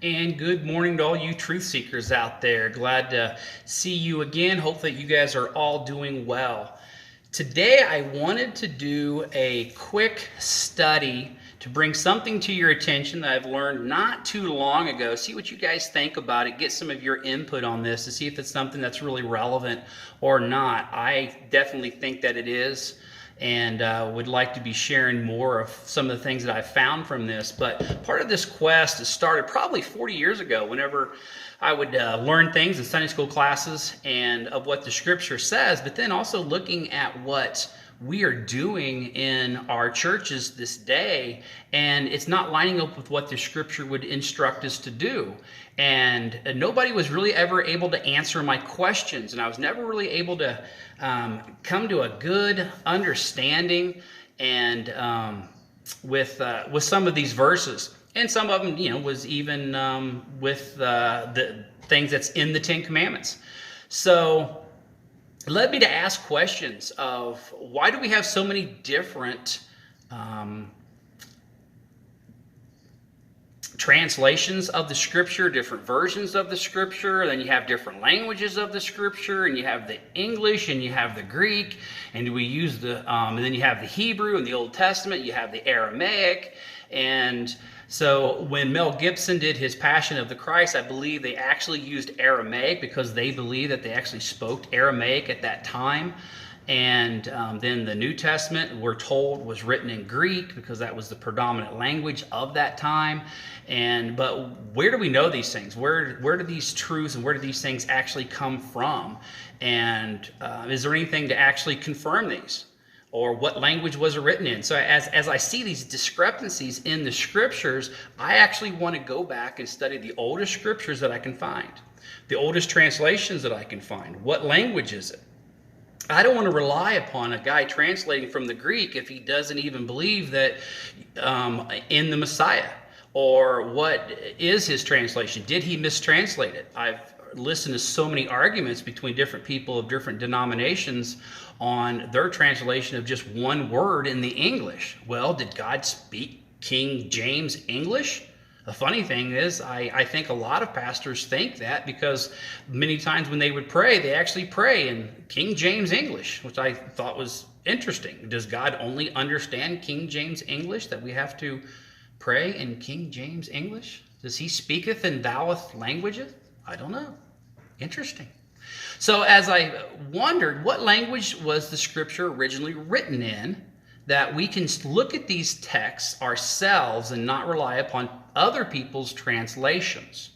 And good morning to all you truth seekers out there. Glad to see you again. Hope that you guys are all doing well. Today, I wanted to do a quick study to bring something to your attention that I've learned not too long ago. See what you guys think about it. Get some of your input on this to see if it's something that's really relevant or not. I definitely think that it is, and would like to be sharing more of some of the things that I've found from this. But part of this quest has started probably 40 years ago, whenever I would learn things in Sunday school classes and of what the scripture says, but then also looking at what we are doing in our churches this day, and it's not lining up with what the scripture would instruct us to do. And nobody was really ever able to answer my questions, and I was never really able to come to a good understanding and with some of these verses. And some of them, was even with the things that's in the Ten Commandments. So it led me to ask questions of why do we have so many different translations of the scripture, different versions of the scripture. Then you have different languages of the scripture, and you have the English and you have the Greek, and we use and then you have the Hebrew in the Old Testament, you have the Aramaic. And so when Mel Gibson did his Passion of the Christ, I believe they actually used Aramaic because they believe that they actually spoke Aramaic at that time. And then the New Testament, we're told, was written in Greek because that was the predominant language of that time. But where do we know these things? Where do these truths and where do these things actually come from? And is there anything to actually confirm these? Or what language was it written in? So as I see these discrepancies in the scriptures, I actually want to go back and study the oldest scriptures that I can find, the oldest translations that I can find. What language is it? I don't want to rely upon a guy translating from the Greek if he doesn't even believe that in the Messiah. Or what is his translation? Did he mistranslate it? I've listened to so many arguments between different people of different denominations on their translation of just one word in the English. Well, did God speak King James English? The funny thing is, I think a lot of pastors think that because many times when they would pray, they actually pray in King James English, which I thought was interesting. Does God only understand King James English, that we have to pray in King James English? Does he speaketh in thoueth languages? I don't know. Interesting. So as I wondered, what language was the scripture originally written in, that we can look at these texts ourselves and not rely upon other people's translations?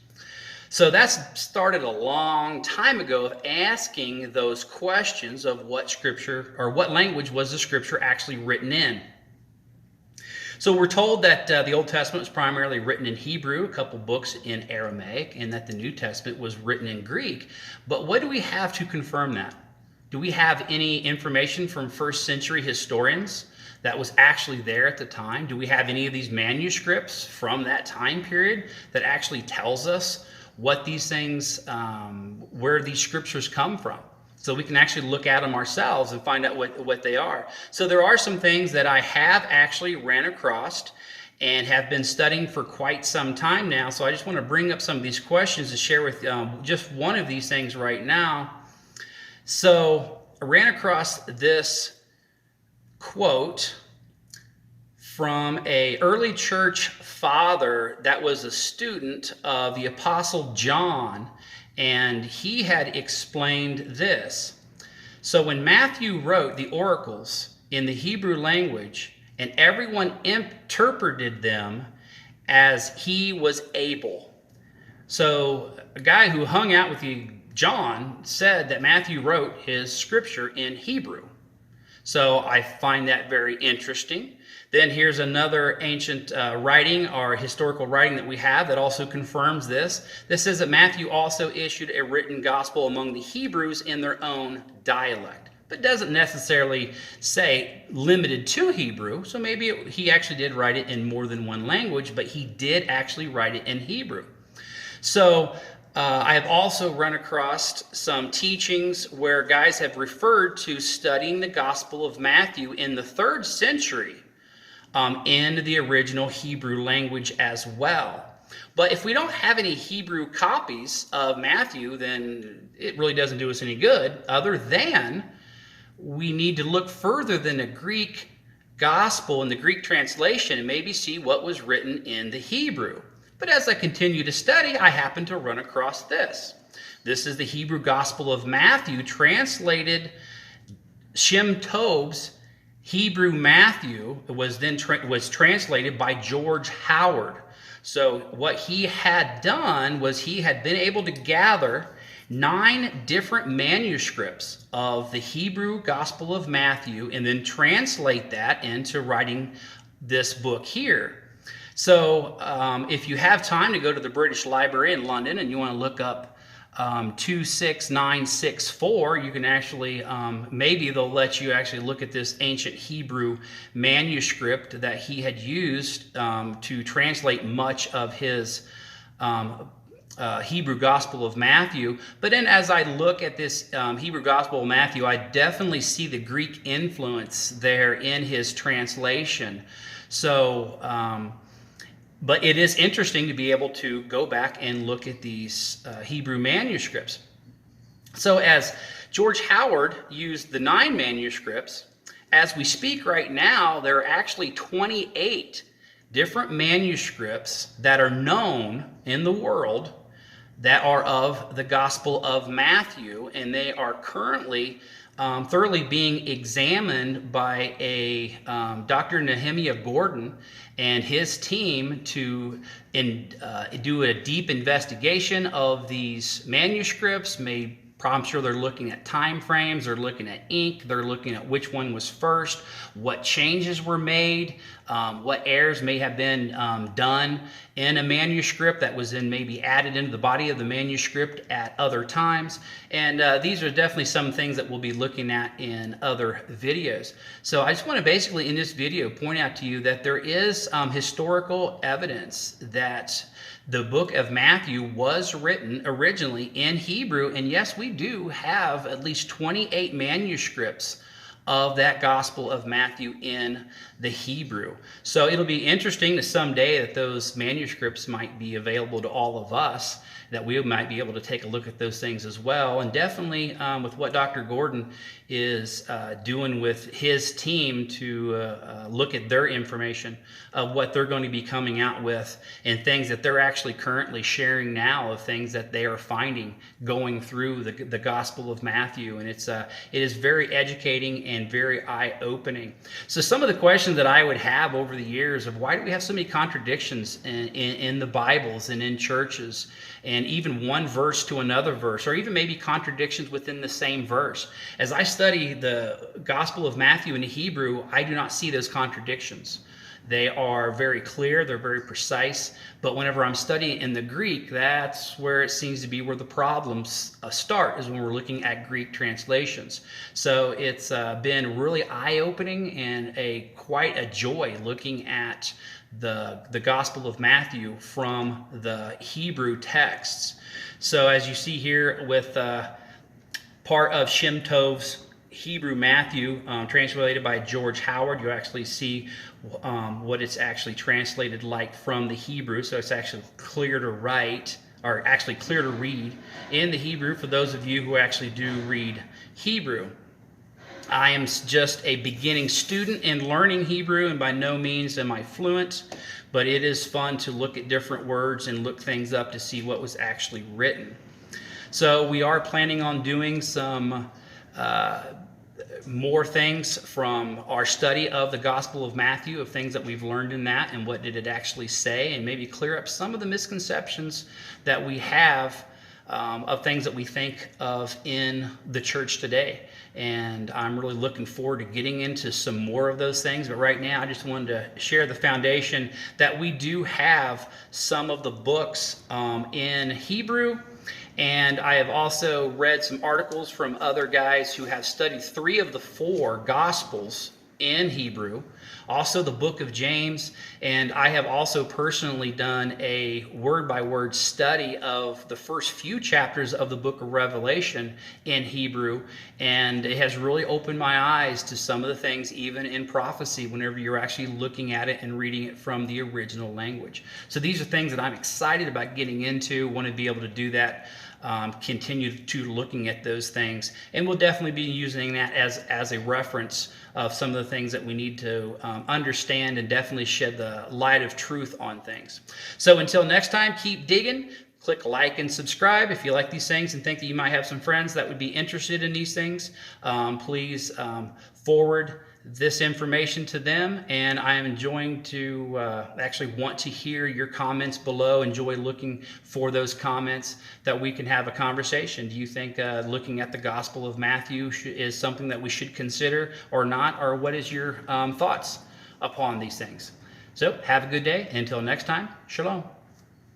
So that's started a long time ago of asking those questions of what scripture or what language was the scripture actually written in. So we're told that the Old Testament was primarily written in Hebrew, a couple books in Aramaic, and that the New Testament was written in Greek. But what do we have to confirm that? Do we have any information from first century historians that was actually there at the time? Do we have any of these manuscripts from that time period that actually tells us what these things, where these scriptures come from? So we can actually look at them ourselves and find out what they are. So there are some things that I have actually ran across and have been studying for quite some time now. So I just want to bring up some of these questions to share with just one of these things right now. So I ran across this quote from an early church father that was a student of the Apostle John, and he had explained this. So when Matthew wrote the oracles in the Hebrew language, and everyone interpreted them as he was able. So a guy who hung out with John said that Matthew wrote his scripture in Hebrew. So I find that very interesting. Then here's another ancient writing or historical writing that we have that also confirms this. This says that Matthew also issued a written gospel among the Hebrews in their own dialect, but doesn't necessarily say limited to Hebrew. So maybe he actually did write it in more than one language, but he did actually write it in Hebrew. So I have also run across some teachings where guys have referred to studying the Gospel of Matthew in the 3rd century in the original Hebrew language as well. But if we don't have any Hebrew copies of Matthew, then it really doesn't do us any good, other than we need to look further than the Greek gospel and the Greek translation and maybe see what was written in the Hebrew. But as I continue to study, I happen to run across this. This is the Hebrew Gospel of Matthew, translated Shem Tov's Hebrew Matthew was then was translated by George Howard. So what he had done was he had been able to gather 9 different manuscripts of the Hebrew Gospel of Matthew and then translate that into writing this book here. So if you have time to go to the British Library in London and you want to look up 26964, you can actually, maybe they'll let you actually look at this ancient Hebrew manuscript that he had used to translate much of his Hebrew Gospel of Matthew. But then as I look at this Hebrew Gospel of Matthew, I definitely see the Greek influence there in his translation. So, but it is interesting to be able to go back and look at these Hebrew manuscripts. So as George Howard used the 9 manuscripts, as we speak right now, there are actually 28 different manuscripts that are known in the world that are of the Gospel of Matthew, and they are currently thoroughly being examined by a Dr. Nehemiah Gordon and his team to do a deep investigation of these manuscripts. I'm sure they're looking at time frames, they're looking at ink, they're looking at which one was first, what changes were made, what errors may have been done in a manuscript that was then maybe added into the body of the manuscript at other times. And these are definitely some things that we'll be looking at in other videos. So I just want to basically in this video point out to you that there is historical evidence that the book of Matthew was written originally in Hebrew, and yes, we do have at least 28 manuscripts of that Gospel of Matthew in the Hebrew. So it'll be interesting to someday that those manuscripts might be available to all of us, that we might be able to take a look at those things as well. And definitely with what Dr. Gordon is doing with his team to look at their information of what they're going to be coming out with and things that they're actually currently sharing now of things that they are finding going through the Gospel of Matthew. And it is very educating and very eye-opening. So some of the questions that I would have over the years of why do we have so many contradictions in the Bibles and in churches, and even one verse to another verse, or even maybe contradictions within the same verse. As I study the Gospel of Matthew in the Hebrew, I do not see those contradictions. They are very clear, they're very precise, but whenever I'm studying in the Greek, that's where it seems to be where the problems start, is when we're looking at Greek translations. So it's been really eye-opening and quite a joy looking at the Gospel of Matthew from the Hebrew texts. So as you see here with part of Shem Tov's Hebrew Matthew, translated by George Howard, you actually see what it's actually translated like from the Hebrew. So it's actually clear to write, or actually clear to read in the Hebrew for those of you who actually do read Hebrew. I am just a beginning student in learning Hebrew, and by no means am I fluent, but it is fun to look at different words and look things up to see what was actually written. So we are planning on doing some more things from our study of the Gospel of Matthew, of things that we've learned in that and what did it actually say, and maybe clear up some of the misconceptions that we have of things that we think of in the church today. And I'm really looking forward to getting into some more of those things. But right now, I just wanted to share the foundation that we do have some of the books in Hebrew. And I have also read some articles from other guys who have studied 3 of the 4 Gospels in Hebrew. also the book of James, and I have also personally done a word-by-word study of the first few chapters of the book of Revelation in Hebrew, and it has really opened my eyes to some of the things even in prophecy whenever you're actually looking at it and reading it from the original language. So these are things that I'm excited about getting into, want to be able to do that. Continue to looking at those things, and we'll definitely be using that as a reference of some of the things that we need to understand and definitely shed the light of truth on things. So until next time, keep digging. Click like and subscribe if you like these things and think that you might have some friends that would be interested in these things. Please forward this information to them, and I am enjoying to actually want to hear your comments below. Enjoy looking for those comments that we can have a conversation. Do you think looking at the Gospel of Matthew is something that we should consider or not, or what is your thoughts upon these things? So have a good day. Until next time, shalom.